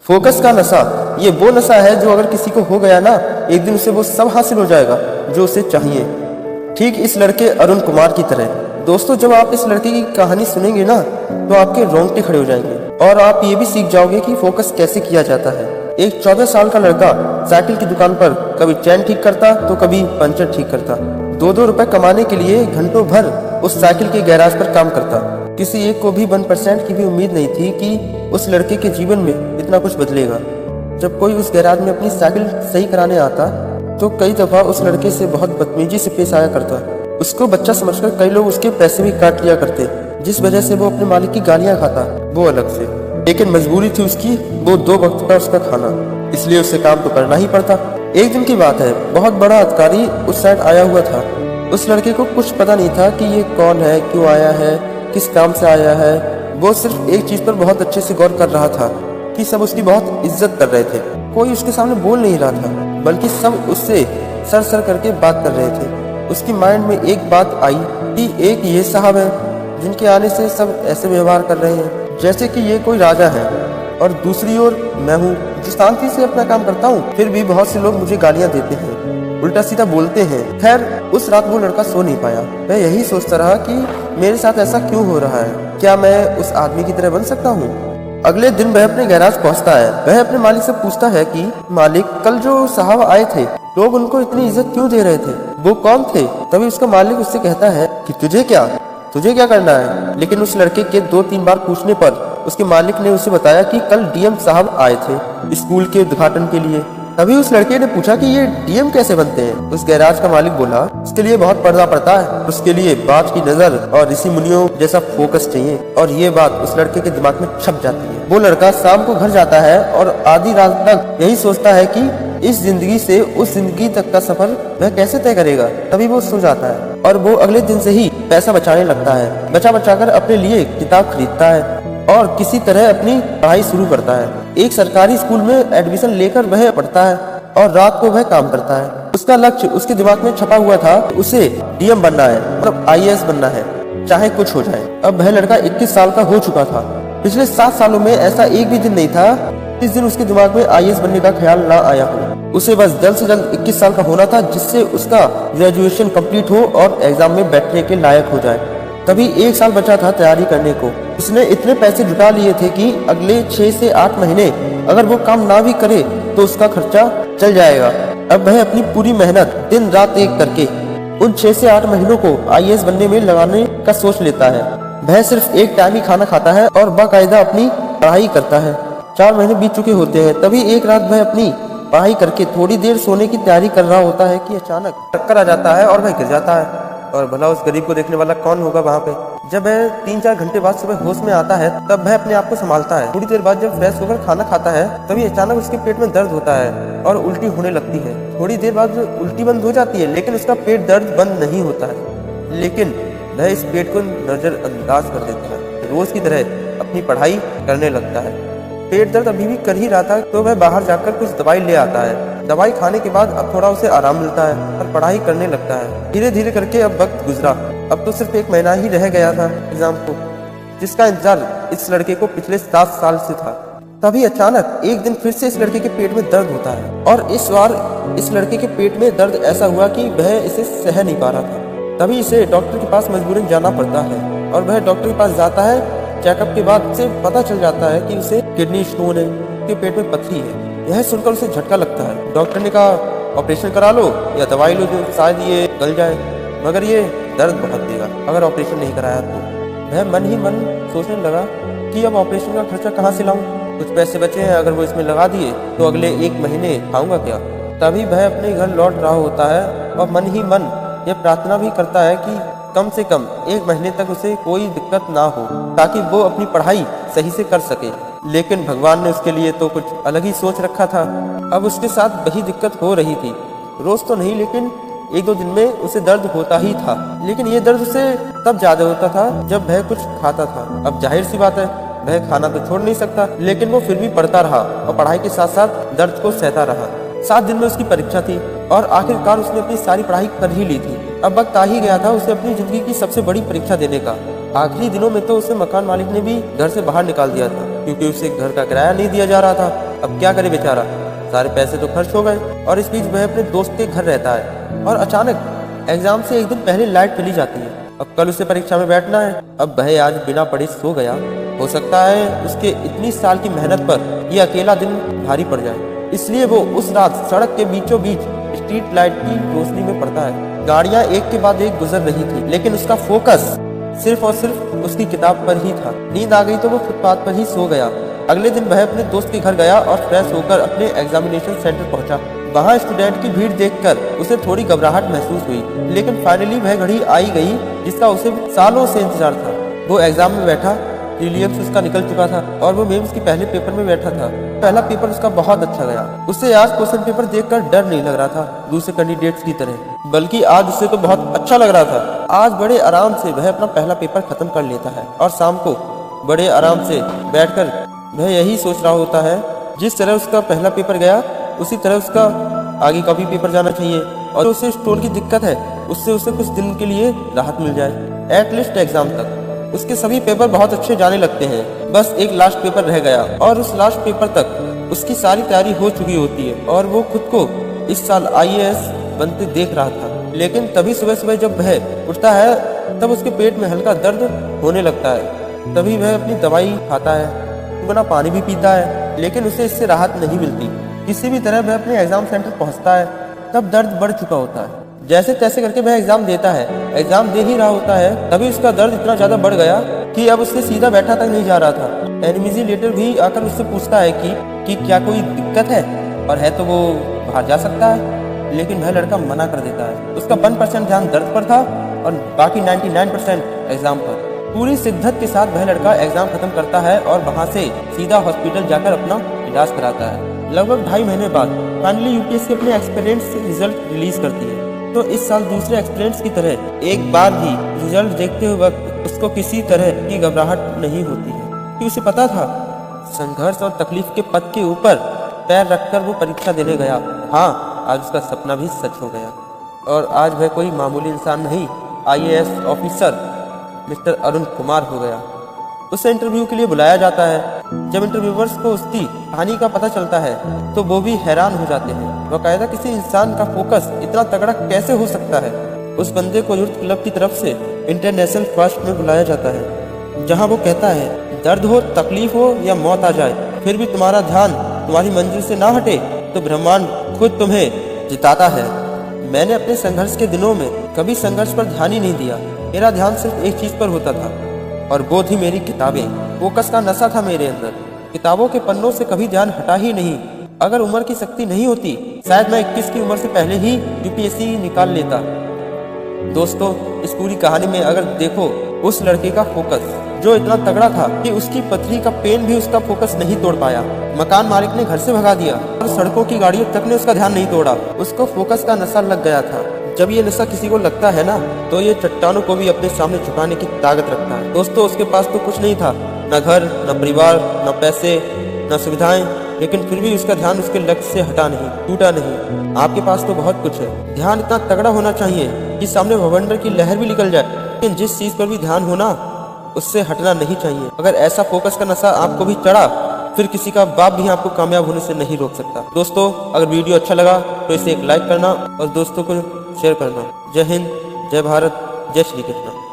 Focus का नशा, ये वो नशा है जो अगर किसी को हो गया ना, एक दिन उसे वो सब हासिल हो जाएगा जो उसे चाहिए। ठीक इस लड़के अरुण कुमार की तरह। दोस्तों, जब आप इस लड़के की कहानी सुनेंगे ना, तो आपके रोंगटे खड़े हो जाएंगे और आप ये भी सीख जाओगे कि फोकस कैसे किया जाता है। एक 14 साल का लड़का साइकिल की दुकान पर कभी चैन ठीक करता तो कभी पंचर ठीक करता। 2-2 रुपए कमाने के लिए घंटों भर उस साइकिल के गैराज पर काम करता। किसी एक को भी 1% की भी उम्मीद नहीं थी कि उस लड़के के जीवन में इतना कुछ बदलेगा। जब कोई उस गैराज में अपनी साइकिल सही कराने आता तो कई दफा उस लड़के से बहुत बदतमीजी से पेश आया करता। उसको बच्चा समझकर कई लोग उसके पैसे भी काट लिया करते, जिस वजह से वो अपने मालिक की गालियां खाता, वो अलग से। लेकिन मजबूरी थी उसकी, वो 2 वक्त का उसका खाना, इसलिए उसे काम तो करना ही पड़ता। एक दिन की बात है, बहुत बड़ा अधिकारी उस साइड आया हुआ था। उस लड़के को कुछ पता नहीं था कि ये कौन है, क्यों आया है, किस काम से आया है। वो सिर्फ एक चीज पर बहुत अच्छे से गौर कर रहा था कि सब उसकी बहुत इज्जत कर रहे थे। कोई उसके सामने बोल नहीं रहा था, बल्कि सब उससे सर सर करके बात कर रहे थे। उसकी माइंड में एक बात आई कि एक ये साहब है जिनके आने से सब ऐसे व्यवहार कर रहे हैं जैसे कि ये कोई राजा है, और दूसरी ओर मैं हूँ जो शांति से अपना काम करता हूँ, फिर भी बहुत से लोग मुझे गालियाँ देते हैं, उल्टा सीधा बोलते हैं। खैर, उस रात वो लड़का सो नहीं पाया। वह यही सोचता रहा कि मेरे साथ ऐसा क्यों हो रहा है, क्या मैं उस आदमी की तरह बन सकता हूँ। अगले दिन वह अपने गैराज पहुँचता है। वह अपने मालिक से पूछता है कि मालिक, कल जो साहब आए थे, लोग उनको इतनी इज्जत क्यों दे रहे थे, वो कौन थे। तभी उसका मालिक उससे कहता है कि तुझे क्या करना है। लेकिन उस लड़के के 2-3 बार पूछने पर उसके मालिक ने उसे बताया कि कल डीएम साहब आए थे स्कूल के उद्घाटन के लिए। तभी उस लड़के ने पूछा कि ये डीएम कैसे बनते हैं। उस गैराज का मालिक बोला, उसके लिए बहुत पर्दा पड़ता है, उसके लिए बाज की नजर और ऋषि मुनियों जैसा फोकस चाहिए। और ये बात उस लड़के के दिमाग में छप जाती है। वो लड़का शाम को घर जाता है और आधी रात तक यही सोचता है कि इस जिंदगी से उस जिंदगी तक का सफर वह कैसे तय करेगा। तभी वो सो जाता है और वो अगले दिन से ही पैसा बचाने लगता है। बचाकर अपने लिए किताब खरीदता है और किसी तरह अपनी पढ़ाई शुरू करता है। एक सरकारी स्कूल में एडमिशन लेकर वह पढ़ता है और रात को वह काम करता है। उसका लक्ष्य उसके दिमाग में छपा हुआ था, उसे डीएम बनना है, मतलब आईएएस बनना है, चाहे कुछ हो जाए। अब वह लड़का 21 साल का हो चुका था। पिछले 7 सालों में ऐसा एक भी दिन नहीं था इस दिन उसके दिमाग में आईएएस बनने का ख्याल ना आया हो। उसे बस जल्द से जल्द 21 साल का होना था, जिससे उसका ग्रेजुएशन कंप्लीट हो और एग्जाम में बैठने के लायक हो जाए। तभी 1 साल बचा था तैयारी करने को। उसने इतने पैसे जुटा लिए थे कि अगले 6 से 8 महीने अगर वो काम ना भी करे तो उसका खर्चा चल जाएगा। अब वह अपनी पूरी मेहनत दिन रात एक करके उन 6 से 8 महीनों को आईएएस बनने में लगाने का सोच लेता है। वह सिर्फ एक टाइम ही खाना खाता है और बाकायदा अपनी पढ़ाई करता है। 4 महीने बीत चुके होते हैं। तभी एक रात वह अपनी पढ़ाई करके थोड़ी देर सोने की तैयारी कर रहा होता है कि अचानक टक्कर आ जाता है और वह गिर जाता है। और भला उस गरीब को देखने वाला कौन होगा वहाँ पे। जब वह 3-4 घंटे बाद सुबह होश में आता है, तब वह अपने आप को संभालता है। थोड़ी देर बाद जब फ्रेश होकर खाना खाता है, तभी अचानक उसके पेट में दर्द होता है और उल्टी होने लगती है। थोड़ी देर बाद उल्टी बंद हो जाती है, लेकिन उसका पेट दर्द बंद नहीं होता है। लेकिन वह इस पेट को नजरअंदाज कर देता है। रोज की तरह अपनी पढ़ाई करने लगता है। पेट दर्द अभी भी कर ही रहा था तो वह बाहर जाकर कुछ दवाई ले आता है। दवाई खाने के बाद अब थोड़ा उसे आराम मिलता है और पढ़ाई करने लगता है। धीरे धीरे करके अब वक्त गुजरा। अब तो सिर्फ 1 महीना ही रह गया था एग्जाम को, जिसका इंतजार इस लड़के को पिछले 7 साल से था। तभी अचानक एक दिन फिर से इस लड़के के पेट में दर्द होता है और इस बार इस लड़के के पेट में दर्द ऐसा हुआ कि वह इसे सह नहीं पा रहा था। तभी इसे डॉक्टर के पास मजबूरन जाना पड़ता है और वह डॉक्टर के पास जाता है। चेकअप के बाद उसे पता चल जाता है कि उसे किडनी स्टोन है, उसके पेट में पथरी है। यह सुनकर उसे झटका लगता है। डॉक्टर ने कहा ऑपरेशन करा लो या दवाई लो जो शायद ये गल जाए, मगर ये दर्द बहुत देगा अगर ऑपरेशन नहीं कराया तो। वह मन ही मन सोचने लगा कि अब ऑपरेशन का खर्चा कहाँ से लाऊं। कुछ पैसे बचे हैं, अगर वो इसमें लगा दिए तो अगले 1 महीने खाऊंगा क्या। तभी वह अपने घर लौट रहा होता है और मन ही मन यह प्रार्थना भी करता है कि कम से कम 1 महीने तक उसे कोई दिक्कत ना हो, ताकि वो अपनी पढ़ाई सही से कर सके। लेकिन भगवान ने उसके लिए तो कुछ अलग ही सोच रखा था। अब उसके साथ वही दिक्कत हो रही थी। रोज तो नहीं, लेकिन 1-2 दिन में उसे दर्द होता ही था। लेकिन ये दर्द उसे तब ज्यादा होता था जब वह कुछ खाता था। अब जाहिर सी बात है, वह खाना तो छोड़ नहीं सकता, लेकिन वो फिर भी पढ़ता रहा और पढ़ाई के साथ साथ दर्द को सहता रहा। 7 दिन में उसकी परीक्षा थी और आखिरकार उसने अपनी सारी पढ़ाई कर ही ली थी। अब वक्त आ ही गया था उसे अपनी जिंदगी की सबसे बड़ी परीक्षा देने का। आखिरी दिनों में तो उसे मकान मालिक ने भी घर से बाहर निकाल दिया था, क्योंकि उसे घर का किराया नहीं दिया जा रहा था। अब क्या करे बेचारा, सारे पैसे तो खर्च हो गए। और इस बीच वह अपने दोस्त के घर रहता है और अचानक एग्जाम से एक दिन पहले लाइट चली जाती है। अब कल उसे परीक्षा में बैठना है। अब वह आज बिना पढ़े सो गया। हो सकता है उसके इतनी साल की मेहनत पर यह अकेला दिन भारी पड़ जाए, इसलिए वो उस रात सड़क के बीचों बीच स्ट्रीट लाइट की रोशनी में पड़ता है। गाड़ियां एक के बाद एक गुजर रही थी, लेकिन उसका फोकस सिर्फ और सिर्फ उसकी किताब पर ही था। नींद आ गई तो वो फुटपाथ पर ही सो गया। अगले दिन वह अपने दोस्त के घर गया और फ्रेश होकर अपने एग्जामिनेशन सेंटर पहुंचा। वहां स्टूडेंट की भीड़ देखकर उसे थोड़ी घबराहट महसूस हुई, लेकिन फाइनली वह घड़ी आई गई जिसका उसे सालों से इंतजार था। वो एग्जाम में बैठा, प्रीलिम्स उसका निकल चुका था और वो मेंस के पहले पेपर में बैठा था। पहला पेपर उसका बहुत अच्छा गया। उसे आज क्वेश्चन पेपर देखकर डर नहीं लग रहा था दूसरे कैंडिडेट्स की तरह, बल्कि आज उसे तो बहुत अच्छा लग रहा था। आज बड़े आराम से वह अपना पहला पेपर खत्म कर लेता है और शाम को बड़े आराम से बैठकर वह यही सोच रहा होता है, जिस तरह उसका पहला पेपर गया उसी तरह उसका आगे का भी पेपर जाना चाहिए और उसे स्टोन की दिक्कत है, उससे उसे कुछ दिन के लिए राहत मिल जाए। एटलीस्ट एग्जाम तक उसके सभी पेपर बहुत अच्छे जाने लगते हैं। बस एक लास्ट पेपर रह गया और उस लास्ट पेपर तक उसकी सारी तैयारी हो चुकी होती है और वो खुद को इस साल IAS बनते देख रहा था। लेकिन तभी सुबह सुबह जब वह उठता है तब उसके पेट में हल्का दर्द होने लगता है। तभी वह अपनी दवाई खाता है, गुना पानी भी पीता है, लेकिन उसे इससे राहत नहीं मिलती। किसी भी तरह वह अपने एग्जाम सेंटर पहुंचता है तब दर्द बढ़ चुका होता है। जैसे तैसे करके वह एग्जाम देता है। एग्जाम दे ही रहा होता है तभी उसका दर्द इतना ज्यादा बढ़ गया कि अब उससे सीधा बैठा तक नहीं जा रहा था। इन्विजिलेटर भी आकर उससे पूछता है कि क्या कोई दिक्कत है, और है तो वो बाहर जा सकता है, लेकिन वह लड़का मना कर देता है। उसका 1% ध्यान दर्द पर था और बाकी 99% एग्जाम पर। पूरी शिद्दत के साथ वह लड़का एग्जाम खत्म करता है और वहां से सीधा हॉस्पिटल जाकर अपना इलाज कराता है। लगभग 2.5 महीने बाद फाइनली UPSC अपने एक्सपीरियंस से रिजल्ट रिलीज करती है। तो इस साल दूसरे एक्सपीरियंस की तरह एक बार भी रिजल्ट देखते हुए वक्त उसको किसी तरह की घबराहट नहीं होती है, क्योंकि उसे पता था संघर्ष और तकलीफ के पद के ऊपर पैर रखकर वो परीक्षा देने गया। हाँ, आज उसका सपना भी सच हो गया और आज वह कोई मामूली इंसान नहीं, IAS officer mister Arun Kumar हो गया। उसे इंटरव्यू के लिए बुलाया जाता है। जब इंटरव्यूअर्स को उसकी कहानी का पता चलता है तो वो भी हैरान हो जाते हैं। बाकायदा किसी इंसान का फोकस इतना तगड़ा कैसे हो सकता है। उस बंदे को यूथ क्लब की तरफ से इंटरनेशनल फर्स्ट में बुलाया जाता है, जहां वो कहता है दर्द हो, तकलीफ हो या मौत आ जाए, फिर भी तुम्हारा ध्यान तुम्हारी मंजिल से ना हटे तो ब्रह्मांड खुद तुम्हें जिताता है। मैंने अपने संघर्ष के दिनों में कभी संघर्ष पर ध्यान ही नहीं दिया। मेरा ध्यान सिर्फ एक चीज पर होता था और वो थी मेरी किताबें। फोकस का नशा था मेरे अंदर। किताबों के पन्नों से कभी ध्यान हटा ही नहीं। अगर उम्र की शक्ति नहीं होती शायद मैं 21 की उम्र से पहले ही UPSC निकाल लेता। दोस्तों, इस पूरी कहानी में अगर देखो उस लड़के का फोकस जो इतना तगड़ा था कि उसकी पथरी का पेन भी उसका फोकस नहीं तोड़ पाया। मकान मालिक ने घर से भगा दिया और सड़कों की गाड़ियों तक ने उसका ध्यान नहीं तोड़ा। उसको फोकस का नशा लग गया था। जब ये नशा किसी को लगता है ना तो ये चट्टानों को भी अपने सामने झुकाने की ताकत रखता है। दोस्तों, उसके पास तो कुछ नहीं था, न घर, न परिवार, न पैसे, न सुविधाएं, लेकिन फिर भी उसका ध्यान उसके लक्ष्य से हटा नहीं, टूटा नहीं। आपके पास तो बहुत कुछ है। ध्यान इतना तगड़ा होना चाहिए कि सामने भवंडर की लहर भी निकल जाए, लेकिन जिस चीज पर भी ध्यान होना उससे हटना नहीं चाहिए। अगर ऐसा फोकस का नशा आपको भी चढ़ा फिर किसी का बाप भी आपको कामयाब होने से नहीं रोक सकता। दोस्तों, अगर वीडियो अच्छा लगा तो इसे एक लाइक करना और दोस्तों को शेयर करना। जय हिंद, जय भारत, जय श्री कृष्ण।